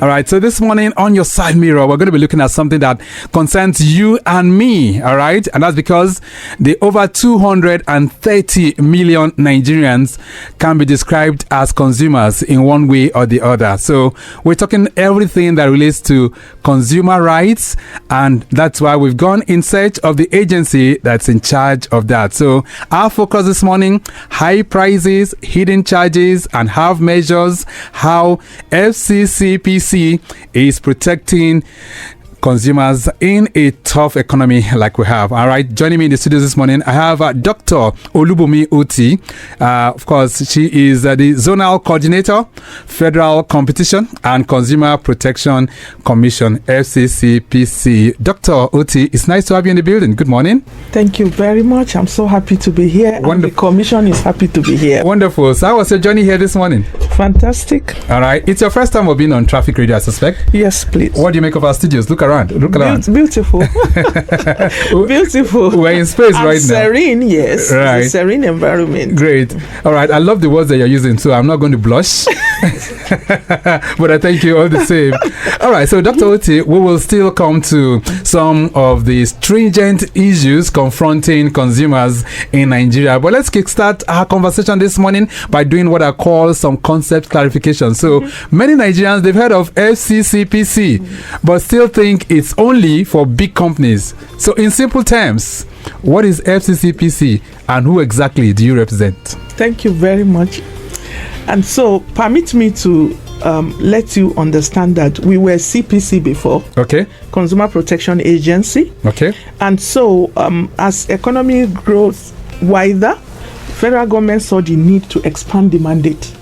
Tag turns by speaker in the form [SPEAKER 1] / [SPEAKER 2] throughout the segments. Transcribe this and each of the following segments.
[SPEAKER 1] All right, so this morning on Your Side Mirror, we're going to be looking at something that concerns you and me, all right? And that's because the over 230 million Nigerians can be described as consumers in one way or the other. So we're talking everything that relates to consumer rights, and that's why we've gone in search of the agency that's in charge of that. So our focus this morning, high prices, hidden charges, and half measures, how Fccpc is protecting consumers in a tough economy like we have. All right, joining me in the studio this morning, I have Dr. Olubunmi Otti. Of course, she is the Zonal Coordinator, Federal Competition and Consumer Protection Commission, Fccpc. Dr. Otti, it's nice to have you in the building. Good morning.
[SPEAKER 2] Thank you very much. I'm so happy to be here. And the commission is happy to be here.
[SPEAKER 1] Wonderful. So how was your journey here this morning?
[SPEAKER 2] Fantastic.
[SPEAKER 1] All right. It's your first time of being on Traffic Radio, I suspect?
[SPEAKER 2] Yes, please.
[SPEAKER 1] What do you make of our studios? Look around.
[SPEAKER 2] Beautiful. Beautiful.
[SPEAKER 1] We're in space right
[SPEAKER 2] serene, now. Yes. Right. It's a serene environment.
[SPEAKER 1] Great. All right. I love the words that you're using, so I'm not going to blush. But I thank you all the same. All right. So, Dr. Otti, we will still come to some of the stringent issues confronting consumers in Nigeria. But let's kickstart our conversation this morning by doing what I call some concept clarification. So, many Nigerians, they've heard of Fccpc, but still think it's only for big companies. So in simple terms, what is Fccpc and who exactly do you represent?
[SPEAKER 2] Thank you very much. And so permit me to let you understand that we were CPC before.
[SPEAKER 1] Okay.
[SPEAKER 2] Consumer Protection Agency.
[SPEAKER 1] Okay.
[SPEAKER 2] And so as economy grows wider, federal government saw the need to expand the mandate.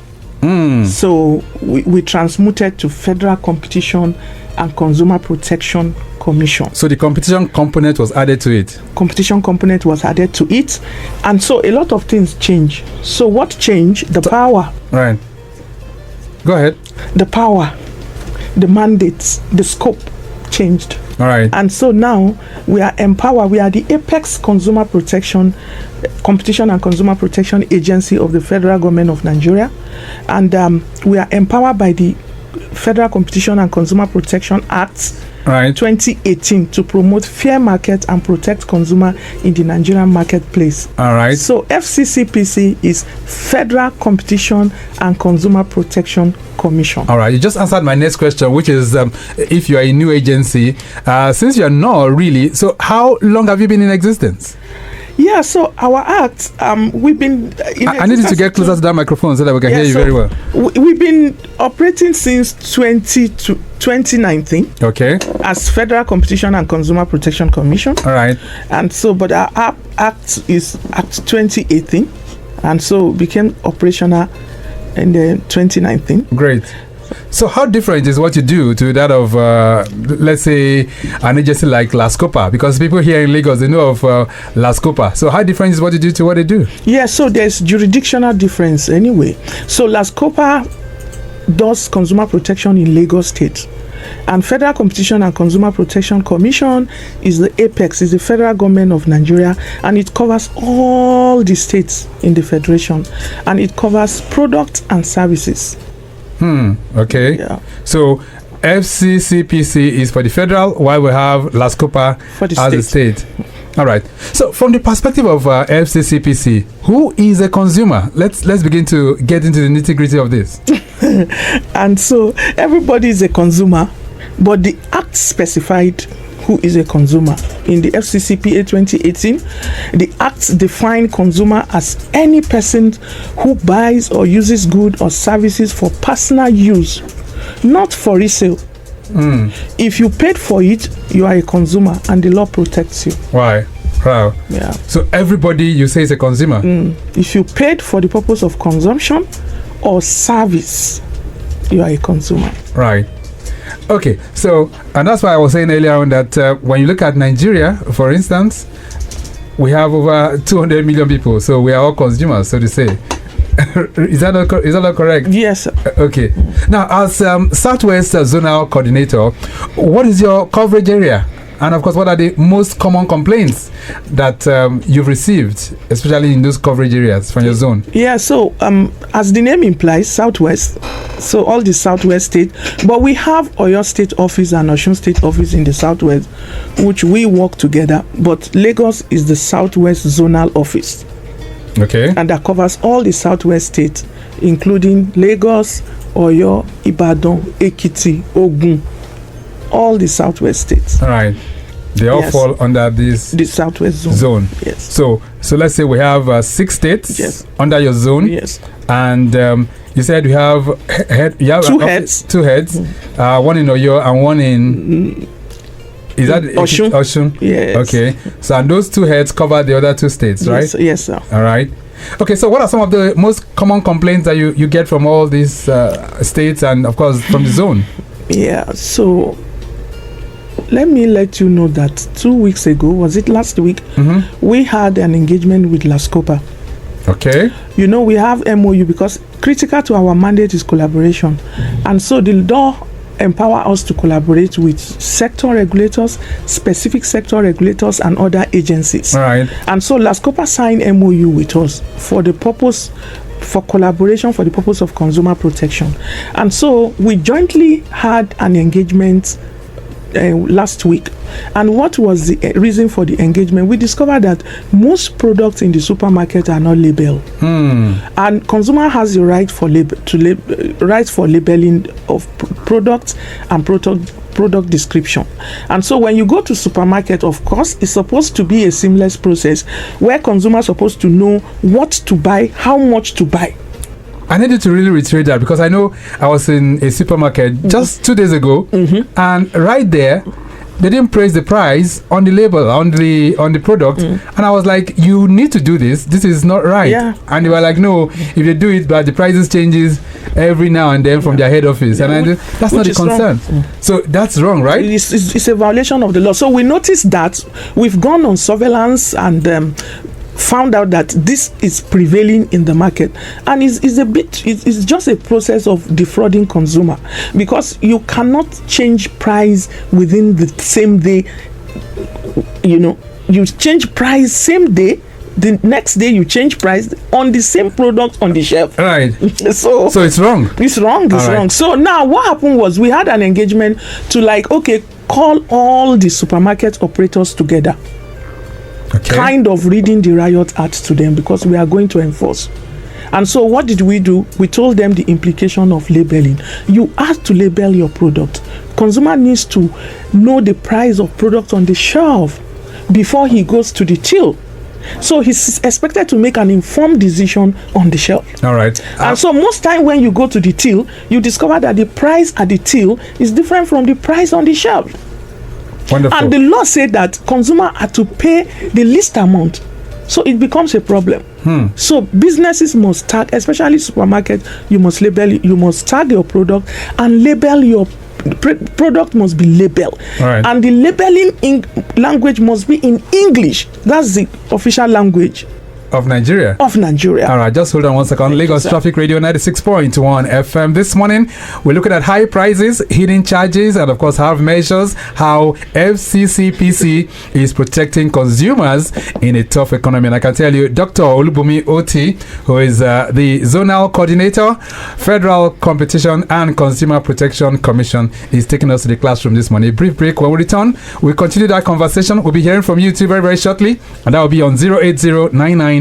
[SPEAKER 2] So we transmuted to Federal Competition and Consumer Protection Commission.
[SPEAKER 1] So the competition component was added to it?
[SPEAKER 2] Competition component was added to it. And so a lot of things change. So what changed? The power.
[SPEAKER 1] Right. Go ahead.
[SPEAKER 2] The power, the mandates, the scope changed.
[SPEAKER 1] All right.
[SPEAKER 2] And so now we are empowered. We are the apex consumer protection, competition and consumer protection agency of the federal government of Nigeria. And we are empowered by the Federal Competition and Consumer Protection Act 2018 to promote fair market and protect consumer in the Nigerian marketplace.
[SPEAKER 1] All right.
[SPEAKER 2] So FCCPC is Federal Competition and Consumer Protection Commission.
[SPEAKER 1] All right. You just answered my next question, which is if you are a new agency, since you are not really, so how long have you been in existence?
[SPEAKER 2] Yeah, so our act, we've been...
[SPEAKER 1] I need you to get closer to that microphone so that we can hear you very well.
[SPEAKER 2] We've been operating since 2019.
[SPEAKER 1] Okay.
[SPEAKER 2] As Federal Competition and Consumer Protection Commission.
[SPEAKER 1] All right.
[SPEAKER 2] And so, but our act is Act 2018. And so became operational in 2019.
[SPEAKER 1] Great. So how different is what you do to that of, let's say, an agency like LASCOPA? Because people here in Lagos, they know of LASCOPA. So how different is what you do to what they do?
[SPEAKER 2] Yeah, so there's jurisdictional difference anyway. So LASCOPA does consumer protection in Lagos State. And Federal Competition and Consumer Protection Commission is the apex, is the federal government of Nigeria, and it covers all the states in the federation. And it covers products and services.
[SPEAKER 1] Okay.
[SPEAKER 2] Yeah.
[SPEAKER 1] So Fccpc is for the federal, while we have LASCOPA as the state. All right. So from the perspective of Fccpc, who is a consumer? Let's begin to get into the nitty-gritty of this.
[SPEAKER 2] And so everybody is a consumer, but the act specified who is a consumer. In the FCCPA 2018, the Act defined consumer as any person who buys or uses goods or services for personal use, not for resale. If you paid for it, you are a consumer and the law protects you.
[SPEAKER 1] Why? Wow.
[SPEAKER 2] Yeah.
[SPEAKER 1] So everybody you say is a consumer?
[SPEAKER 2] If you paid for the purpose of consumption or service, you are a consumer.
[SPEAKER 1] Right. Okay, so, and that's why I was saying earlier on that when you look at Nigeria, for instance, we have over 200 million people, so we are all consumers, so to say. Is that not correct?
[SPEAKER 2] Yes.
[SPEAKER 1] Okay. Now, as Southwest Zonal Coordinator, what is your coverage area? And of course, what are the most common complaints that you've received, especially in those coverage areas from your zone?
[SPEAKER 2] Yeah, so as the name implies, Southwest, so all the Southwest state, but we have Oyo State Office and Osun State Office in the Southwest, which we work together, but Lagos is the Southwest Zonal Office.
[SPEAKER 1] Okay.
[SPEAKER 2] And that covers all the Southwest states, including Lagos, Oyo, Ibadan, Ekiti, Ogun, all the Southwest states.
[SPEAKER 1] All right. They all fall under the
[SPEAKER 2] Southwest
[SPEAKER 1] zone.
[SPEAKER 2] Yes.
[SPEAKER 1] So let's say we have 6 states under your zone.
[SPEAKER 2] Yes.
[SPEAKER 1] And you said you have
[SPEAKER 2] two heads.
[SPEAKER 1] Two heads. One in Oyo and one in. Is that
[SPEAKER 2] Osun?
[SPEAKER 1] Osun?
[SPEAKER 2] Yes.
[SPEAKER 1] Okay. So and those 2 heads cover the other 2 states, right?
[SPEAKER 2] Yes, sir.
[SPEAKER 1] All right. Okay. So what are some of the most common complaints that you get from all these states and of course from the zone?
[SPEAKER 2] Yeah. So let me let you know that 2 weeks ago, was it last week, we had an engagement with LASCOPA.
[SPEAKER 1] Okay.
[SPEAKER 2] You know, we have MOU because critical to our mandate is collaboration. And so the law empower us to collaborate with sector regulators, specific sector regulators, and other agencies.
[SPEAKER 1] All right.
[SPEAKER 2] And so LASCOPA signed MOU with us for the purpose for collaboration for the purpose of consumer protection. And so we jointly had an engagement last week. And what was the reason for the engagement? We discovered that most products in the supermarket are not labeled, and consumer has the right for labeling of products and product description. And so when you go to supermarket, of course, it's supposed to be a seamless process where consumers are supposed to know what to buy, how much to buy.
[SPEAKER 1] I needed to really reiterate that because I know I was in a supermarket just 2 days ago, and right there they didn't praise the price on the label on the product, and I was like, you need to do this. This is not right.
[SPEAKER 2] Yeah.
[SPEAKER 1] And they were like, no, if you do it, but the prices changes every now and then from their head office, and that's not the concern. So that's wrong, right?
[SPEAKER 2] It's a violation of the law. So we noticed that we've gone on surveillance and found out that this is prevailing in the market, and it's just a process of defrauding consumer, because you cannot change price within the same day. You know, you change price same day, the next day you change price on the same product on the shelf.
[SPEAKER 1] Right.
[SPEAKER 2] So
[SPEAKER 1] it's wrong.
[SPEAKER 2] It's wrong. Wrong. So now what happened was we had an engagement to call all the supermarket operators together.
[SPEAKER 1] Okay.
[SPEAKER 2] Kind of reading the riot act to them, because we are going to enforce. And so what did we do? We told them the implication of labeling. You have to label your product. Consumer needs to know the price of product on the shelf before he goes to the till. So he's expected to make an informed decision on the shelf.
[SPEAKER 1] All right.
[SPEAKER 2] And so most time when you go to the till, you discover that the price at the till is different from the price on the shelf.
[SPEAKER 1] Wonderful.
[SPEAKER 2] And the law said that consumer are to pay the least amount, so it becomes a problem. So businesses must tag, especially supermarket. You must tag your product and label your product must be labeled.
[SPEAKER 1] Right.
[SPEAKER 2] And the labeling language must be in English. That's the official language
[SPEAKER 1] of Nigeria.
[SPEAKER 2] All
[SPEAKER 1] right, just hold on 1 second. Lagos Traffic Radio 96.1 FM. This morning, we're looking at high prices, hidden charges, and of course, half measures, how Fccpc is protecting consumers in a tough economy. And I can tell you, Dr. Olubunmi Otti, who is the Zonal Coordinator, Federal Competition and Consumer Protection Commission, is taking us to the classroom this morning. A brief break. When we return, we'll continue that conversation. We'll be hearing from you too very, very shortly, and that will be on 08099120777.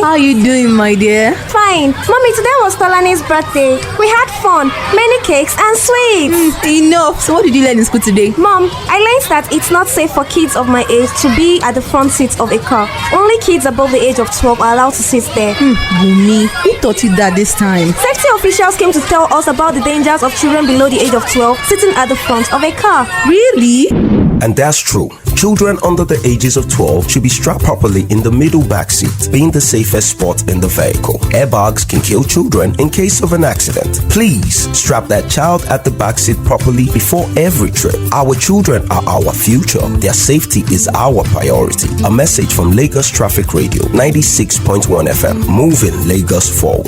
[SPEAKER 3] How are you doing, my dear?
[SPEAKER 4] Fine. Mommy, today was Tolani's birthday. We had fun, many cakes and sweets.
[SPEAKER 3] Enough. So what did you learn in school today?
[SPEAKER 4] Mom, I learned that it's not safe for kids of my age to be at the front seat of a car. Only kids above the age of 12 are allowed to sit there.
[SPEAKER 3] Bumi, who taught you that this time?
[SPEAKER 4] Safety officials came to tell us about the dangers of children below the age of 12 sitting at the front of a car.
[SPEAKER 3] Really?
[SPEAKER 5] And that's true. Children under the ages of 12 should be strapped properly in the middle back seat, being the safest spot in the vehicle. Airbags can kill children in case of an accident. Please strap that child at the back seat properly before every trip. Our children are our future. Their safety is our priority. A message from Lagos Traffic Radio 96.1 FM. Moving Lagos forward.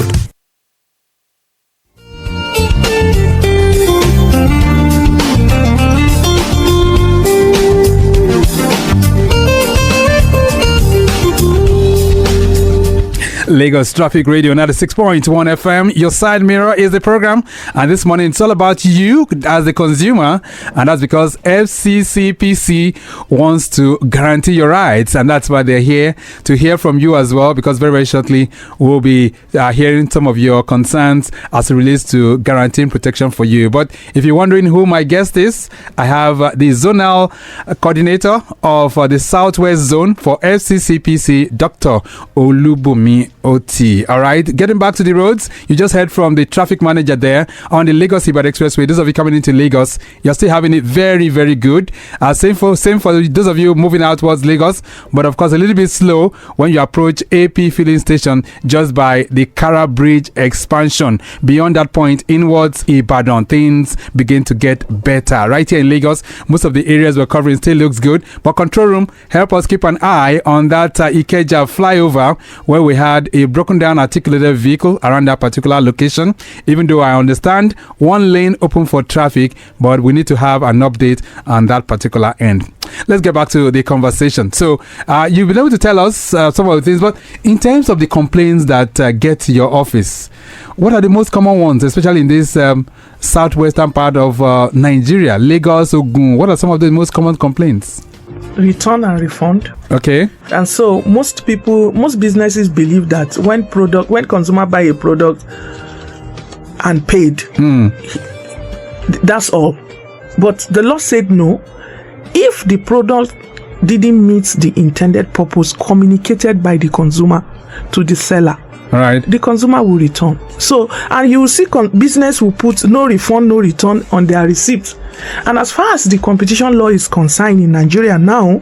[SPEAKER 1] Lagos Traffic Radio 96.1 FM. Your Side Mirror is the program, and this morning it's all about you as the consumer, and that's because Fccpc wants to guarantee your rights, and that's why they're here to hear from you as well, because very, very shortly we'll be hearing some of your concerns as it relates to guaranteeing protection for you. But if you're wondering who my guest is, I have the Zonal coordinator of the Southwest Zone for Fccpc, Dr. Olubunmi Otti. All right, getting back to the roads, you just heard from the traffic manager there on the Lagos-Ibadan Expressway. Those of you coming into Lagos, you're still having it very, very good. Same for those of you moving out towards Lagos, but of course a little bit slow when you approach AP filling station just by the Kara Bridge expansion. Beyond that point, inwards Ibadan, things begin to get better. Right here in Lagos, most of the areas we're covering still looks good, but control room, help us keep an eye on that Ikeja flyover where we had a broken down articulated vehicle around that particular location. Even though I understand one lane open for traffic, but we need to have an update on that particular end. Let's get back to the conversation. So you've been able to tell us some of the things, but in terms of the complaints that get to your office, what are the most common ones, especially in this southwestern part of Nigeria, Lagos, Ogun? What are some of the most common complaints?
[SPEAKER 2] Return and refund.
[SPEAKER 1] Okay.
[SPEAKER 2] And so most businesses believe that when consumer buy a product and paid, that's all. But the law said no. If the product didn't meet the intended purpose communicated by the consumer to the seller,
[SPEAKER 1] right,
[SPEAKER 2] the consumer will return. So, and you will see business will put no refund, no return on their receipt. And as far as the competition law is concerned in Nigeria now,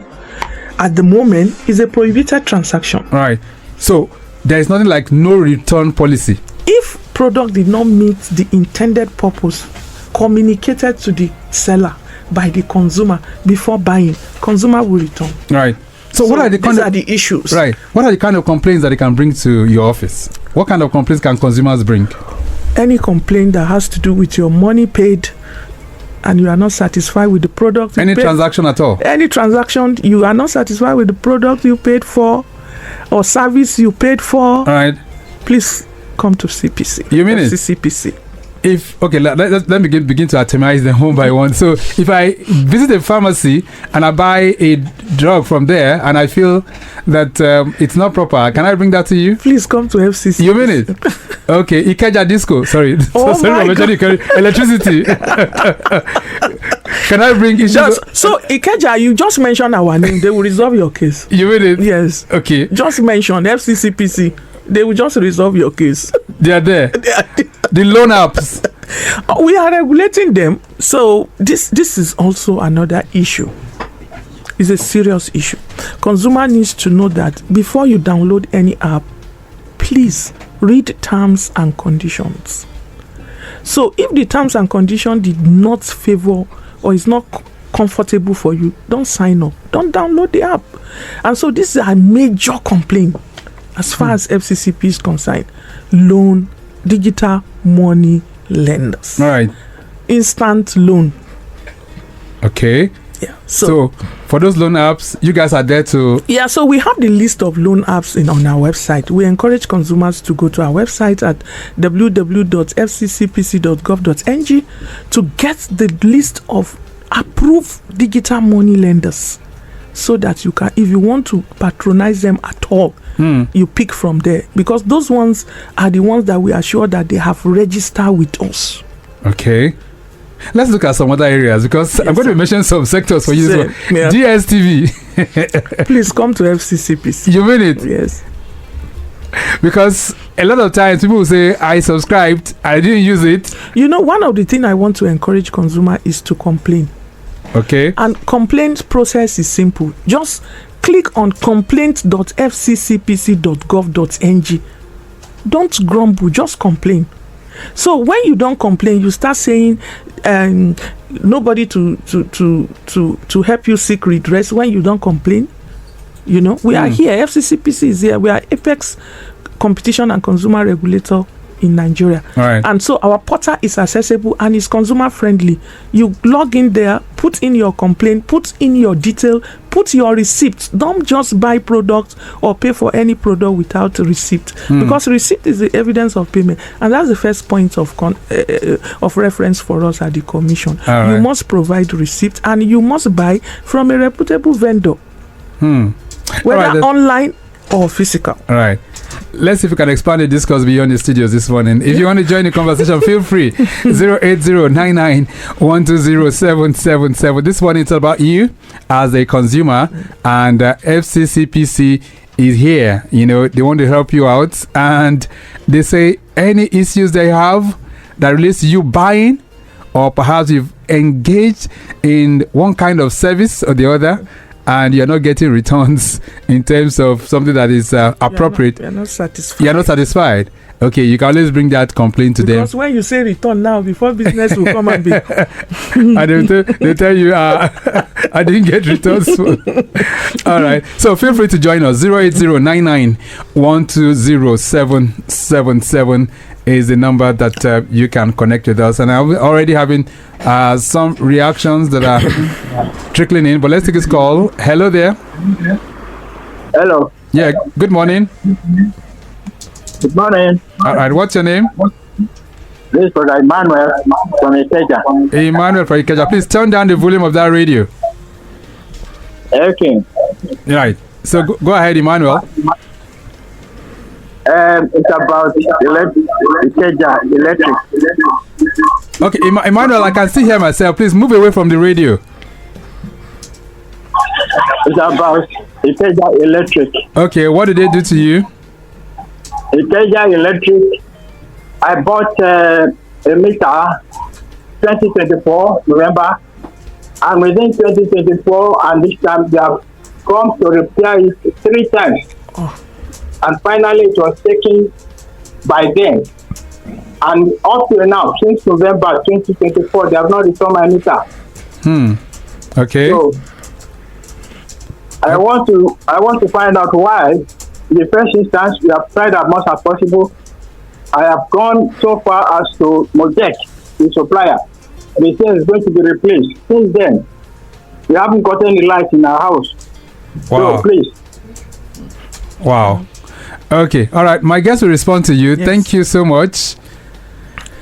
[SPEAKER 2] at the moment, is a prohibited transaction.
[SPEAKER 1] Right. So there is nothing like no return policy.
[SPEAKER 2] If product did not meet the intended purpose communicated to the seller by the consumer before buying, consumer will return.
[SPEAKER 1] Right. So what are the
[SPEAKER 2] issues?
[SPEAKER 1] Right. What are the kind of complaints that they can bring to your office? What kind of complaints can consumers bring?
[SPEAKER 2] Any complaint that has to do with your money paid and you are not satisfied with the product.
[SPEAKER 1] Any transaction at all? Any
[SPEAKER 2] transaction, you are not satisfied with the product you paid for or service you paid for.
[SPEAKER 1] All right.
[SPEAKER 2] Please come to CPC.
[SPEAKER 1] You mean
[SPEAKER 2] Fccpc.
[SPEAKER 1] Let me begin to itemize them one by one. So if I visit a pharmacy and I buy a drug from there and I feel that it's not proper, can I bring that to you?
[SPEAKER 2] Please come to FCC.
[SPEAKER 1] You mean it? Okay, Ikeja Disco. Sorry.
[SPEAKER 2] Oh
[SPEAKER 1] sorry for mentioning electricity. Can I bring issues?
[SPEAKER 2] So Ikeja, you just mention our name. They will resolve your case.
[SPEAKER 1] You mean it?
[SPEAKER 2] Yes.
[SPEAKER 1] Okay.
[SPEAKER 2] Just mention FCCPC. They will just resolve your case.
[SPEAKER 1] They are there. The loan apps.
[SPEAKER 2] We are regulating them. So this is also another issue. It's a serious issue. Consumer needs to know that before you download any app, please read terms and conditions. So if the terms and conditions did not favor or is not comfortable for you, don't sign up. Don't download the app. And so this is a major complaint as far as FCCP is concerned. Digital money lenders.
[SPEAKER 1] All right.
[SPEAKER 2] Instant loan.
[SPEAKER 1] Okay.
[SPEAKER 2] Yeah.
[SPEAKER 1] So for those loan apps, you guys are there to...
[SPEAKER 2] Yeah, so we have the list of loan apps on our website. We encourage consumers to go to our website at www.fccpc.gov.ng to get the list of approved digital money lenders, so that you can, if you want to patronize them at all, you pick from there, because those ones are the ones that we are sure that they have registered with us.
[SPEAKER 1] Okay. Let's look at some other areas, because I'm going to mention some sectors for you.
[SPEAKER 2] Yeah.
[SPEAKER 1] DSTV.
[SPEAKER 2] Please come to FCCPC.
[SPEAKER 1] You mean it?
[SPEAKER 2] Yes.
[SPEAKER 1] Because a lot of times people will say, I subscribed, I didn't use it.
[SPEAKER 2] You know, one of the things I want to encourage consumer is to complain.
[SPEAKER 1] Okay.
[SPEAKER 2] And complaint process is simple. Just click on complaint.fccpc.gov.ng. Don't grumble, just complain. So when you don't complain, you start saying nobody to help you seek redress. When you don't complain, we are here. FCCPC is here. We are apex competition and consumer regulator in Nigeria.
[SPEAKER 1] Right.
[SPEAKER 2] And so our portal is accessible and is consumer friendly. You log in there, put in your complaint, put in your detail, put your receipt. Don't just buy product or pay for any product without a receipt, because receipt is the evidence of payment, and that's the first point of reference for us at the commission.
[SPEAKER 1] Right.
[SPEAKER 2] You must provide receipt and you must buy from a reputable vendor, whether online or physical.
[SPEAKER 1] All right. Let's see if we can expand the discourse beyond the studios this morning. If you want to join the conversation, feel free. 08099120777. This one is about you as a consumer, and FCCPC is here. They want to help you out, and they say any issues they have that relates to you buying, or perhaps you've engaged in one kind of service or the other, and you're not getting returns in terms of something that is appropriate.
[SPEAKER 2] You're not satisfied.
[SPEAKER 1] You're not satisfied. Okay, you can always bring that complaint to them.
[SPEAKER 2] Because when you say return now, before business will come and be.
[SPEAKER 1] And they tell you, I didn't get returns. All right. So feel free to join us. 08099120777 is the number that you can connect with us. And I'm already having some reactions that are trickling in. But let's take this call. Hello there.
[SPEAKER 6] Hello.
[SPEAKER 1] Yeah, good morning.
[SPEAKER 6] Good morning.
[SPEAKER 1] All right, what's your name?
[SPEAKER 6] This is Brother Emmanuel from Ikeja.
[SPEAKER 1] Emmanuel from Ikeja. Please turn down the volume of that radio.
[SPEAKER 6] Okay.
[SPEAKER 1] Right. So go ahead, Emmanuel.
[SPEAKER 6] It's about Ikeja electric.
[SPEAKER 1] Okay, Emmanuel, I can still hear myself. Please move away from the radio.
[SPEAKER 6] It's about Ikeja electric.
[SPEAKER 1] Okay, what did they do to you?
[SPEAKER 6] Ikeja electric. I bought a meter 2024 November, and within 2024 and this time they have come to repair it 3 times. And finally it was taken by them. And up to now, since November 2024, they have not returned my meter.
[SPEAKER 1] Okay.
[SPEAKER 6] So I want to find out why. In the first instance, we have tried as much as possible. I have gone so far as to Mojek, the supplier. They say it's going to be replaced. Since then, we haven't got any light in our house.
[SPEAKER 1] Wow.
[SPEAKER 6] So please.
[SPEAKER 1] Wow. Okay. All right. My guest will respond to you.
[SPEAKER 2] Yes.
[SPEAKER 1] Thank you so much.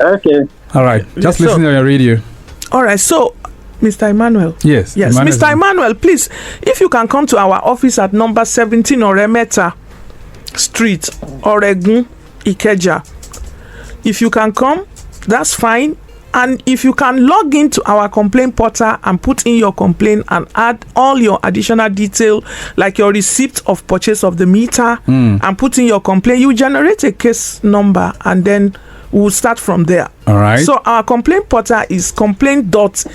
[SPEAKER 6] Okay.
[SPEAKER 1] All right. Just
[SPEAKER 2] So-
[SPEAKER 1] listen on your radio.
[SPEAKER 2] All right, so Mr. Emmanuel.
[SPEAKER 1] Yes.
[SPEAKER 2] Mr. Emmanuel, please, if you can come to our office at number 17 Oremeta Street, Oregun, Ikeja. If you can come, that's fine. And if you can log into our complaint portal and put in your complaint and add all your additional detail, like your receipt of purchase of the meter, and put in your complaint, you generate a case number, and then we'll start from there.
[SPEAKER 1] All right.
[SPEAKER 2] So our complaint portal is complaints.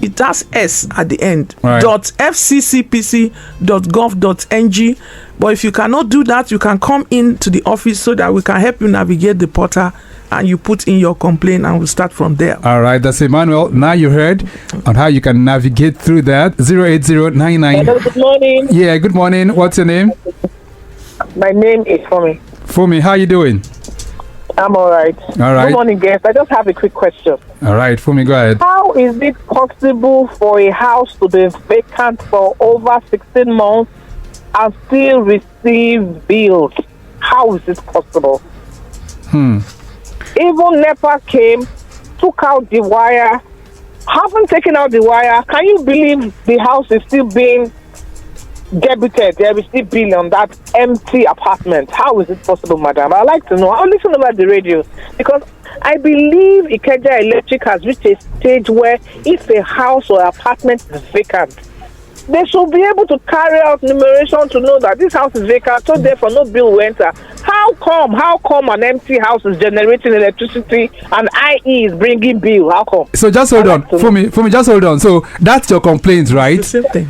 [SPEAKER 2] It has S at the end.
[SPEAKER 1] Right.
[SPEAKER 2] .fccpc.gov.ng. But if you cannot do that, you can come in to the office so that we can help you navigate the portal, and you put in your complaint, and we'll start from there.
[SPEAKER 1] All right. That's Emmanuel. Now you heard on how you can navigate through that. 08099.
[SPEAKER 7] Hello, good morning.
[SPEAKER 1] Yeah. Good morning. What's your name?
[SPEAKER 7] My name is Fumi.
[SPEAKER 1] Fumi. How you doing?
[SPEAKER 7] I'm all right.
[SPEAKER 1] All right.
[SPEAKER 7] Good morning, guest. I just have a quick question.
[SPEAKER 1] All right. Fumi, go ahead.
[SPEAKER 7] How is it possible for a house to be vacant for over 16 months and still receive bills? How is it possible? Even NEPA came, took out the wire, haven't taken out the wire. Can you believe the house is still being debited? There is still bill on that empty apartment. How is it possible, madam? I'd like to know. I'll listen over the radio, because I believe Ikeja Electric has reached a stage where if a house or apartment is vacant, they should be able to carry out numeration to know that this house is vacant, so therefore no bill will enter. How How come an empty house is generating electricity and IE is bringing bill? How come?
[SPEAKER 1] So just hold on, for me, just hold on. So that's your complaint, right?
[SPEAKER 2] It's the same thing.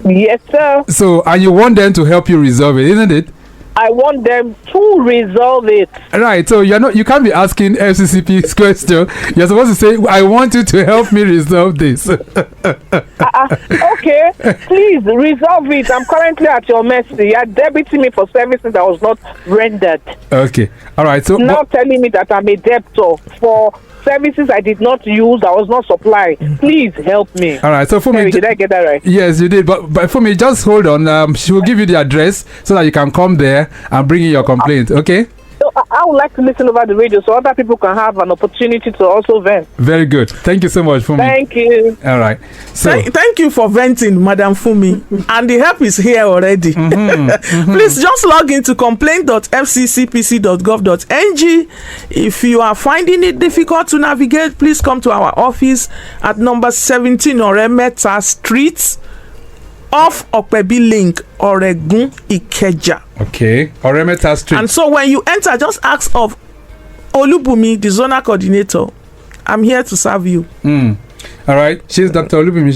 [SPEAKER 7] Yes, sir.
[SPEAKER 1] So, and you want them to help you resolve it, isn't it?
[SPEAKER 7] I want them to resolve it.
[SPEAKER 1] Right. So you can't be asking FCCP's question. You're supposed to say, "I want you to help me resolve this."
[SPEAKER 7] Okay, please resolve it. I'm currently at your mercy. You're debiting me for services that was not rendered.
[SPEAKER 1] Okay. All right. So
[SPEAKER 7] now telling me that I'm a debtor for services I did not use, I was not supplied. Please help me.
[SPEAKER 1] All right. So for me,
[SPEAKER 7] did I get that right?
[SPEAKER 1] Yes, you did. But for me, just hold on. She will give you the address so that you can come there and bring in your complaint. Okay.
[SPEAKER 7] So I would like to listen over the radio so other people can have an opportunity to also vent.
[SPEAKER 1] Very good. Thank you so much, Fumi.
[SPEAKER 7] Thank you.
[SPEAKER 1] All right. So
[SPEAKER 2] thank you for venting, Madam Fumi. And the help is here already. Please just log into complaint.fccpc.gov.ng. If you are finding it difficult to navigate, please come to our office at number 17 Oremeta Street, off Okpebi Link, Oregun, Ikeja.
[SPEAKER 1] Okay, Oremeta Street.
[SPEAKER 2] And so when you enter, just ask of Olubunmi, the zonal coordinator. I'm here to serve you.
[SPEAKER 1] All right, she's Dr. Olubunmi.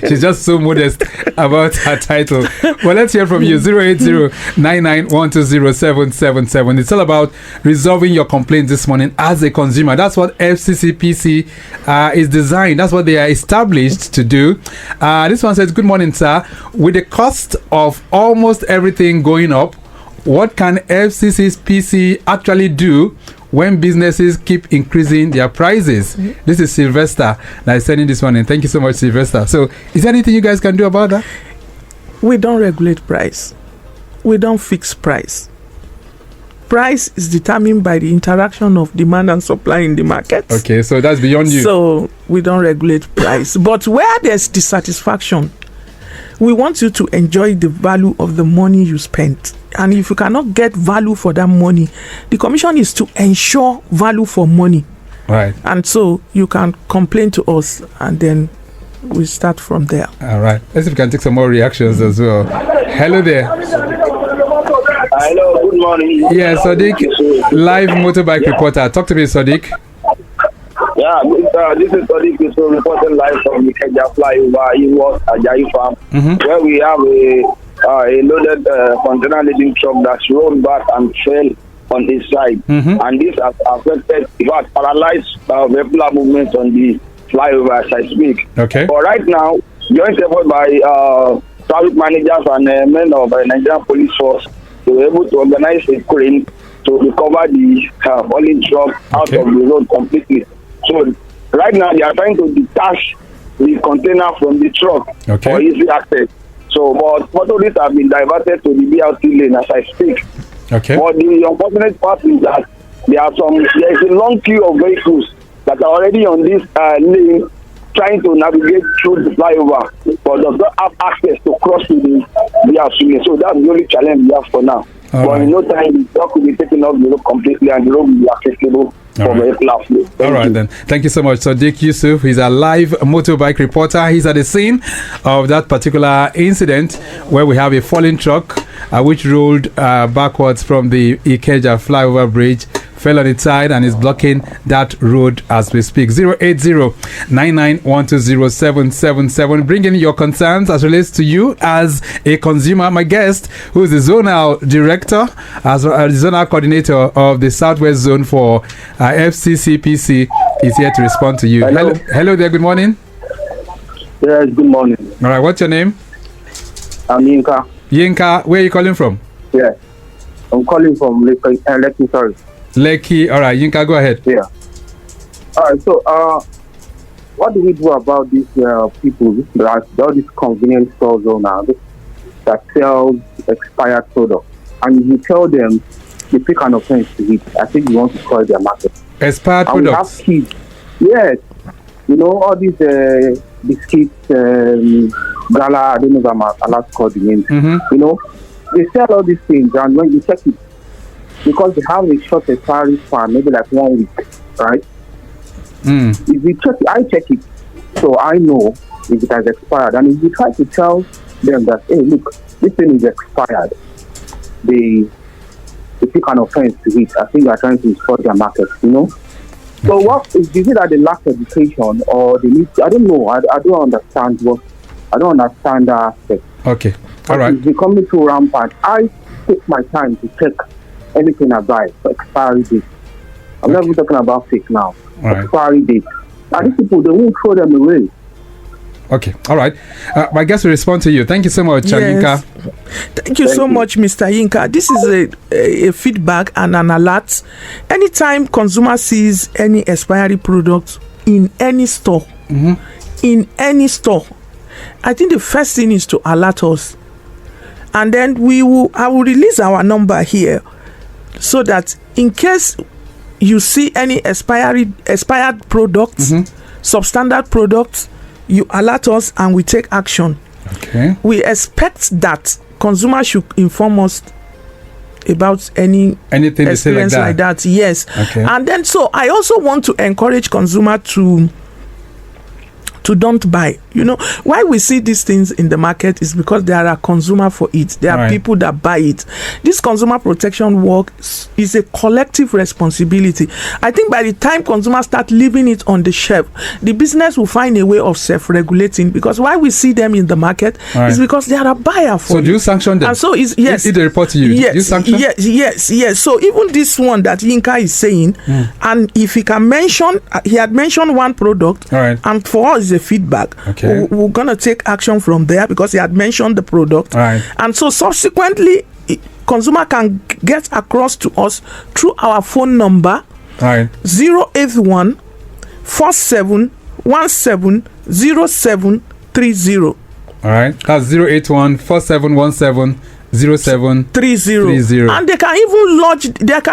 [SPEAKER 1] She's just so modest about her title. Well, let's hear from you. 080-99120777. It's all about resolving your complaint this morning as a consumer. That's what FCCPC is designed. That's what they are established to do. This one says, "Good morning, sir. With the cost of almost everything going up, what can FCCPC actually do when businesses keep increasing their prices?" This is Sylvester that is sending this one in. Thank you so much, Sylvester. So is there anything you guys can do about that?
[SPEAKER 2] We don't regulate price. We don't fix price. Price is determined by the interaction of demand and supply in the market.
[SPEAKER 1] Okay, so that's beyond you.
[SPEAKER 2] So we don't regulate price. But where there's dissatisfaction, we want you to enjoy the value of the money you spent. And if you cannot get value for that money, the commission is to ensure value for money.
[SPEAKER 1] Right.
[SPEAKER 2] And so you can complain to us and then we start from there.
[SPEAKER 1] All right. Let's see if we can take some more reactions as well. Hello there.
[SPEAKER 6] Hello, good morning.
[SPEAKER 1] Yeah, Sadiq, live motorbike reporter. Talk to me, Sadiq.
[SPEAKER 6] Yeah, this is Sadiq reporting live from the Kenya flyover in Ajayi Farm, where we have a loaded container loading truck that's rolled back and fell on its side. And this has affected, paralyzed vehicular movement on the flyover as I speak.
[SPEAKER 1] Okay.
[SPEAKER 6] But right now, joint effort by traffic managers and men of Nigerian police force, they were able to organize a crane to recover the falling truck out of the road completely. So right now they are trying to detach the container from the truck for easy access. So, but motorists have been diverted to the BLT lane as I speak.
[SPEAKER 1] Okay.
[SPEAKER 6] But the unfortunate part is that there is a long queue of vehicles that are already on this lane trying to navigate through the flyover, but does not have access to cross to the BLT lane. So that's the only challenge we have for now. But in no time, the truck will be taken off the road completely and the road will be accessible. All
[SPEAKER 1] right then. Thank you so much. So Dick Yusuf, he's a live motorbike reporter. He's at the scene of that particular incident where we have a falling truck which rolled backwards from the Ikeja flyover bridge, fell on its side and is blocking that road as we speak. 080-99120777. Bring in your concerns as relates to you as a consumer. My guest, who is the zonal director, as the zonal coordinator of the Southwest Zone for FCCPC, is here to respond to you. Hello there. Good morning.
[SPEAKER 6] Yes, good morning.
[SPEAKER 1] All right. What's your name?
[SPEAKER 6] I'm Yinka.
[SPEAKER 1] Yinka, where are you calling from?
[SPEAKER 6] Yeah, I'm calling from Lekki, sorry.
[SPEAKER 1] Lekki. All right, Yinka, go ahead.
[SPEAKER 6] Yeah. All right, so what do we do about these people that all these convenience stores now that sell expired products? And if you tell them they pick an offense to it, I think you want to spoil their market.
[SPEAKER 1] Expired
[SPEAKER 6] and
[SPEAKER 1] products?
[SPEAKER 6] We have kids. Yes. You know, all these biscuits, gala, I don't know if I'm allowed to call the name. You know, they sell all these things, and when you check it, because they have a short expiry span, maybe like 1 week, right? If you check it, I check it, so I know if it has expired. And if you try to tell them that, hey, look, this thing is expired, they they pick an offense to it. I think they are trying to distort their market, you know. So what is it that they lack education or they need? I don't know. I don't understand that aspect.
[SPEAKER 1] Okay, all right.
[SPEAKER 6] It's becoming too rampant. I take my time to check anything I buy for expiry date. I'm not even talking about fake now. Expiry date. And these people, they won't throw them away.
[SPEAKER 1] Okay, all right. I guess we respond to you. Thank you so much, Yinka.
[SPEAKER 2] Thank you so much, Mr. Yinka. This is a feedback and an alert. Anytime consumer sees any expiry product in any store, in any store, I think the first thing is to alert us. And then I will release our number here so that in case you see any expired products, substandard products, you alert us and we take action.
[SPEAKER 1] Okay.
[SPEAKER 2] We expect that consumers should inform us about anything experience like that. Yes.
[SPEAKER 1] Okay.
[SPEAKER 2] And then so I also want to encourage consumer to don't buy. You know, why we see these things in the market is because there are consumer for it. There are people that buy it. This consumer protection work is a collective responsibility. I think by the time consumers start leaving it on the shelf, the business will find a way of self-regulating, because why we see them in the market is because they are a buyer for it.
[SPEAKER 1] So do you sanction them?
[SPEAKER 2] And so if
[SPEAKER 1] they report to you,
[SPEAKER 2] yes,
[SPEAKER 1] do you sanction?
[SPEAKER 2] Yes. So even this one that Yinka is saying, and if he can mention, he had mentioned one product, and for us is a feedback.
[SPEAKER 1] Okay.
[SPEAKER 2] We're gonna take action from there because he had mentioned the product, and so subsequently consumer can get across to us through our phone number 081 4717 0730.
[SPEAKER 1] All right, that's 081 4717 0730.
[SPEAKER 2] And they can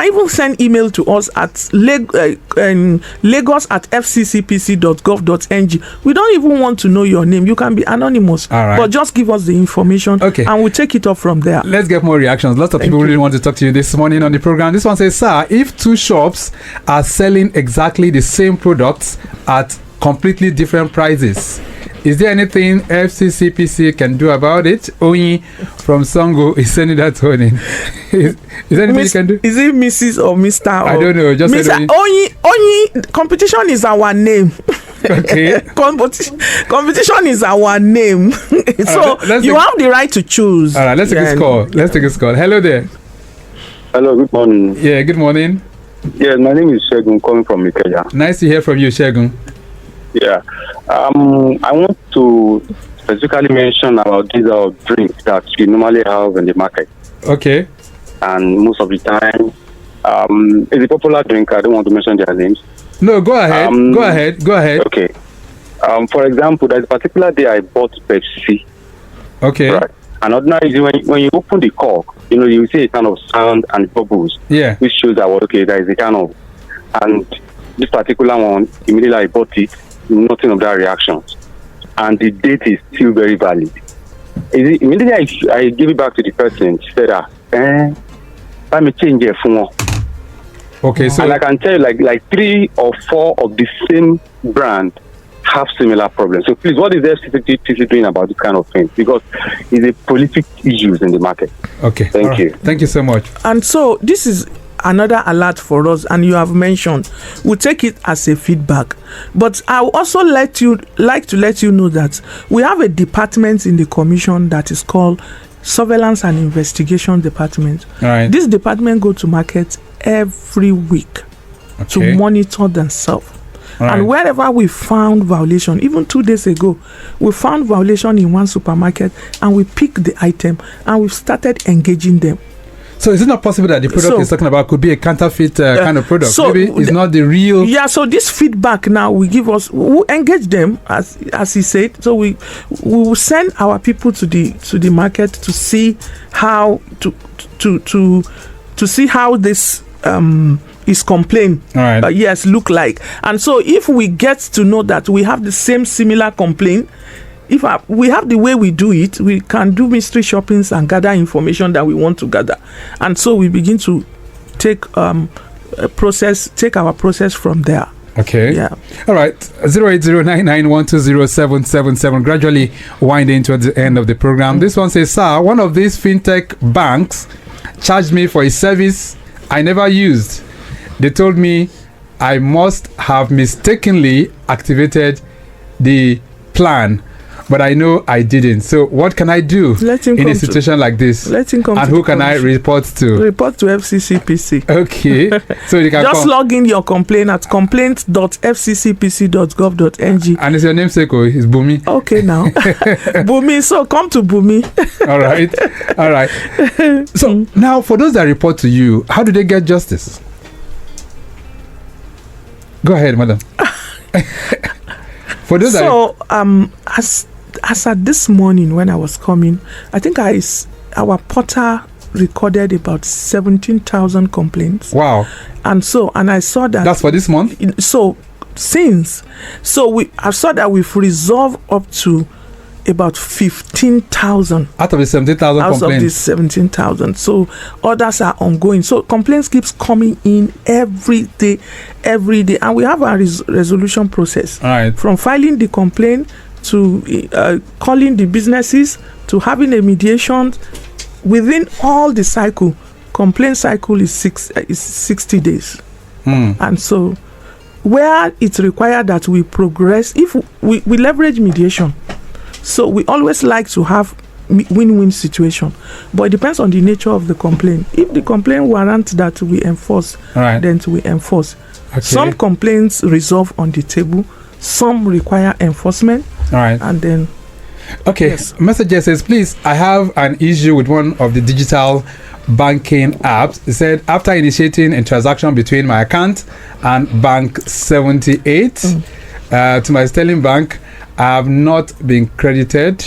[SPEAKER 2] even send email to us at lagos@fccpc.gov.ng. We don't even want to know your name. You can be anonymous, but just give us the information, and we'll take it up from there.
[SPEAKER 1] Let's get more reactions. Lots of people really want to talk to you this morning on the program. This one says, sir, if two shops are selling exactly the same products at completely different prices, is there anything FCCPC can do about it? Oyi from Songo is sending that to him. Is there anything you can do?
[SPEAKER 2] Is it Mrs. or Mr.?
[SPEAKER 1] I don't know. Just
[SPEAKER 2] Mr. Oyi, competition is our name.
[SPEAKER 1] Okay.
[SPEAKER 2] Competition is our name. So you have the right to choose.
[SPEAKER 1] All right, let's take this call. Hello there.
[SPEAKER 8] Hello, good morning.
[SPEAKER 1] Yeah, good morning.
[SPEAKER 8] Yeah, my name is Shegun, calling from Ikeja.
[SPEAKER 1] Nice to hear from you, Shegun.
[SPEAKER 8] Yeah, I want to specifically mention about these drinks that we normally have in the market.
[SPEAKER 1] Okay.
[SPEAKER 8] And most of the time, it's a popular drink. I don't want to mention their names.
[SPEAKER 1] No, go ahead. Go ahead.
[SPEAKER 8] Okay. For example, there's a particular day I bought Pepsi.
[SPEAKER 1] Okay.
[SPEAKER 8] Right. And ordinarily, when you open the cork, you see a kind of sound and bubbles.
[SPEAKER 1] Yeah.
[SPEAKER 8] Which shows that, there is a kind of, and this particular one, immediately I bought it. Nothing of that reaction, and the date is still very valid. Immediately I give it back to the person. She said, let me change it for.
[SPEAKER 1] Okay, so
[SPEAKER 8] and I can tell you, like 3 or 4 of the same brand have similar problems. So please, what is the FCCPC doing about this kind of thing? Because it's a prolific issues in the market.
[SPEAKER 1] Okay,
[SPEAKER 8] thank you.
[SPEAKER 1] Thank you so much.
[SPEAKER 2] And so this is another alert for us, and you have mentioned we'll take it as a feedback, but I will also like to let you know that we have a department in the commission that is called Surveillance and Investigation Department. This department go to market every week to monitor themselves. And wherever we found violation, even 2 days ago, we found violation in one supermarket and we picked the item and we've started engaging them.
[SPEAKER 1] So is it not possible that the product he's talking about could be a counterfeit kind of product?
[SPEAKER 2] So
[SPEAKER 1] maybe it's not the real.
[SPEAKER 2] Yeah. So this feedback now we engage them as he said. So we will send our people to the market to see how to see how this is complaint. Yes, look like. And so if we get to know that we have the same similar complaint, if we have the way we do it, we can do mystery shoppings and gather information that we want to gather, and so we begin to take our process from there.
[SPEAKER 1] Okay.
[SPEAKER 2] Yeah.
[SPEAKER 1] All right. 08099120777. Gradually winding towards the end of the program. This one says, sir, one of these fintech banks charged me for a service I never used. They told me I must have mistakenly activated the plan, but I know I didn't. So what can I do in a situation like this?
[SPEAKER 2] Let him come.
[SPEAKER 1] And who can I report to?
[SPEAKER 2] Report to FCCPC.
[SPEAKER 1] Okay. So you can
[SPEAKER 2] just log in your complaint at complaint.fccpc.gov.ng.
[SPEAKER 1] And it's your namesake, it's Bumi.
[SPEAKER 2] Okay, now. Bumi, so come to Bumi.
[SPEAKER 1] All right. So now, for those that report to you, how do they get justice? Go ahead, madam. For those as at this morning when I was coming, I think our portal recorded about 17,000 complaints. Wow.
[SPEAKER 2] And I saw that.
[SPEAKER 1] That's for this month?
[SPEAKER 2] I saw that we've resolved up to about 15,000
[SPEAKER 1] out of the 17,000 complaints.
[SPEAKER 2] Out of the 17,000. So others are ongoing. So complaints keeps coming in every day, and we have a resolution process.
[SPEAKER 1] All right.
[SPEAKER 2] From filing the complaint to calling the businesses to having a mediation within all the cycle. Complaint cycle is 60 days. And so where it's required that we progress, if we leverage mediation. So we always like to have win-win situation, but it depends on the nature of the complaint. If the complaint warrants that we enforce, then we enforce. Okay. Some complaints resolve on the table, some require enforcement.
[SPEAKER 1] All right.
[SPEAKER 2] And then
[SPEAKER 1] yes. Messenger says, please, I have an issue with one of the digital banking apps. It said, after initiating a transaction between my account and bank 78 to my Sterling Bank, I have not been credited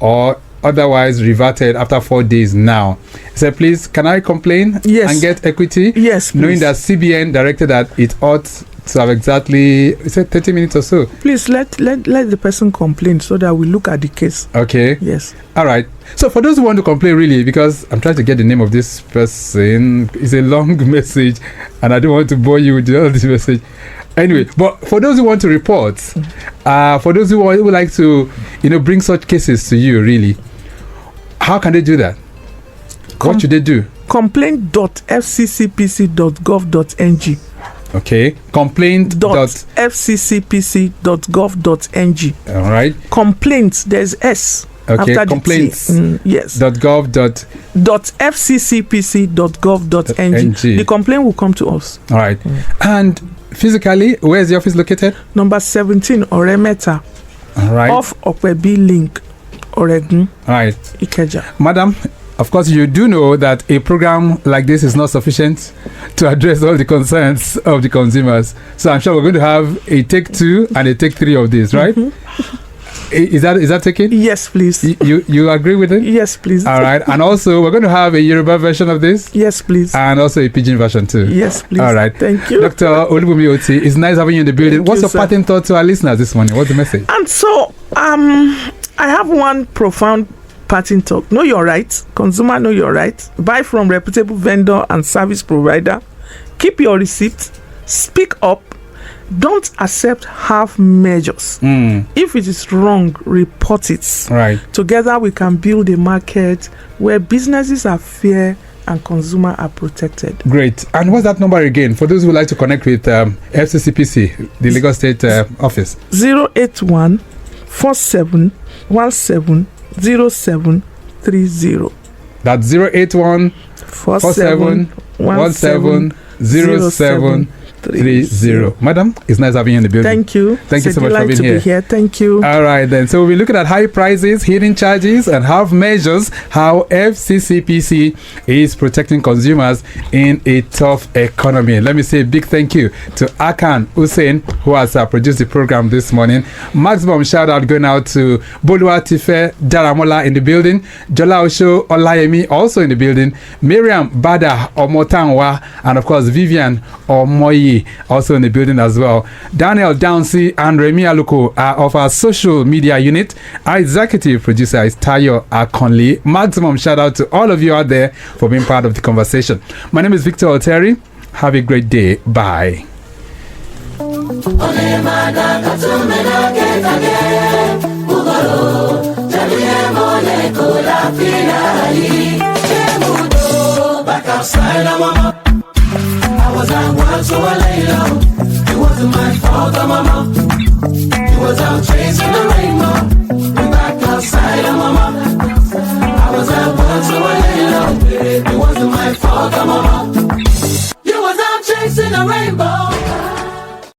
[SPEAKER 1] or otherwise reverted after 4 days now. He said, please, can I complain and get equity?
[SPEAKER 2] Yes, please.
[SPEAKER 1] Knowing that CBN directed that it ought to have exactly, he said 30 minutes or so.
[SPEAKER 2] Please let the person complain so that we look at the case.
[SPEAKER 1] Okay.
[SPEAKER 2] Yes.
[SPEAKER 1] All right. So for those who want to complain, really, because I'm trying to get the name of this person, it's a long message and I don't want to bore you with all this message. Anyway, but for those who want to report, for those who would like to, bring such cases to you, really, how can they do that? What should they do?
[SPEAKER 2] Complaint.fccpc.gov.ng.
[SPEAKER 1] Okay.
[SPEAKER 2] Complaint.fccpc.gov.ng.
[SPEAKER 1] All right.
[SPEAKER 2] Complaint, there's S.
[SPEAKER 1] Okay. Complaints.
[SPEAKER 2] Yes.
[SPEAKER 1] .gov.fccpc.gov.ng.
[SPEAKER 2] The complaint will come to us.
[SPEAKER 1] All right. And physically, where is the office located?
[SPEAKER 2] Number 17, Oremeta.
[SPEAKER 1] All right.
[SPEAKER 2] Off Okwebi Link, Oregun.
[SPEAKER 1] All right.
[SPEAKER 2] Ikeja.
[SPEAKER 1] Madam, of course, you do know that a program like this is not sufficient to address all the concerns of the consumers. So I'm sure we're going to have a take 2 and a take 3 of this, right? Is that taken?
[SPEAKER 2] Yes, please.
[SPEAKER 1] You agree with it?
[SPEAKER 2] Yes, please.
[SPEAKER 1] All right. And also, we're going to have a Yoruba version of this?
[SPEAKER 2] Yes, please.
[SPEAKER 1] And also a Pidgin version too?
[SPEAKER 2] Yes, please.
[SPEAKER 1] All right.
[SPEAKER 2] Thank you.
[SPEAKER 1] Dr. Olubunmi Otti, it's nice having you in the building. What's your parting thought to our listeners this morning? What's the message?
[SPEAKER 2] And so, I have one profound parting talk. Know your rights. Consumer, know your rights. Buy from reputable vendor and service provider. Keep your receipts. Speak up. Don't accept half measures. If it is wrong, report it.
[SPEAKER 1] Right.
[SPEAKER 2] Together we can build a market where businesses are fair and consumers are protected.
[SPEAKER 1] Great. And what's that number again for those who like to connect with FCCPC, the Lagos State office?
[SPEAKER 2] 081 47 17 0730.
[SPEAKER 1] That's 081 47 17 0730. Madam, it's nice having you in the building.
[SPEAKER 2] Thank you.
[SPEAKER 1] Thank you so much for being here.
[SPEAKER 2] Thank you.
[SPEAKER 1] All right, then. So we'll be looking at high prices, hidden charges, and half measures, how FCCPC is protecting consumers in a tough economy. Let me say a big thank you to Akan Hussein, who has produced the program this morning. Maximum shout out going out to Bolua Tife Jaramola in the building, Jola Osho Olayemi also in the building, Miriam Bada Omotanwa, and of course Vivian Omoyi also in the building as well. Daniel Downsey and Remy Aluko are of our social media unit. Our executive producer is Tayo Akonli. Maximum shout out to all of you out there for being part of the conversation. My name is Victor Oteri. Have a great day. Bye.
[SPEAKER 9] outside, mama. I was at work, so I lay low. It wasn't my fault, mama. He was out chasing the